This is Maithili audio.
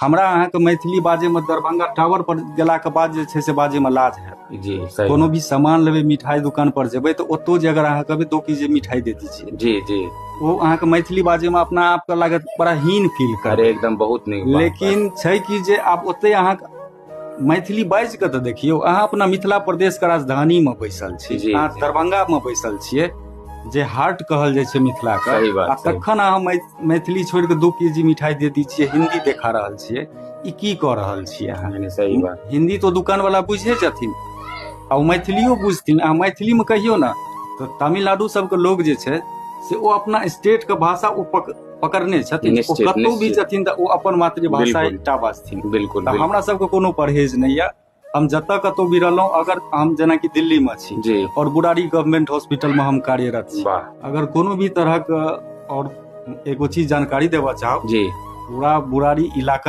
हमरा अहाँके मैथिली बाजे में दरभंगा टावर पर गेला के बाद जे छै से बाजे में लाज है जी सही। कोनो भी सामान लेबै मिठाई दुकान पर जेबै तो ओतो जे अगर अहाँ कहबै 2 केजी मिठाई दे दीजिए जी जी वो अहाँके मैथिली बाजे में अपना आप के लागत बड़ा हीन फील अरे करे। एकदम बहुत नीक बात लेकिन छै कि जे आब ओते अहाँ मैथिली बाजि के तऽ देखियौ अहाँ अपना मिथिला प्रदेश के राजधानी में बैसल छी, जी, अहाँ जी। दरभंगा में बैसल छियै जे हार्ट कहल जाइ छै मिथिला के। सही बात, आ सही। तखन अहाँ मैथिली छोड़ के 2 केजी मिठाई दे दी छियै, हिंदी देखा रहल छियै, ई की कऽ रहल छियै अहाँ? नहीं, सही बात। हिंदी तो दुकान वाला बुझे छथिन आ ओ मैथिलियो बुझथिन। अहाँ मैथिली में कहियो ना तो तमिलनाडु सबके लोग जे छै से ओ अपना स्टेट के भाषा ओ पकड़ने छथिन, ओ निश्चित, कतौ भी निश्चित। छथिन तऽ ओ अपन मातृभाषा बिल्कुल। एकटा बाजथिन। बिल्कुल तऽ हमरा सबके कोनो परहेज नहीं है। हम जतऽ कतौ भी रहलहुँ, अगर हम जेना कि दिल्ली में छी जी और बुराड़ी गवर्नमेंट हॉस्पिटल में हम कार्यरत छी, वाह अगर कोनो भी तरह के और एगो चीज जानकारी देबऽ चाहब, जी पूरा बुराड़ी इलाका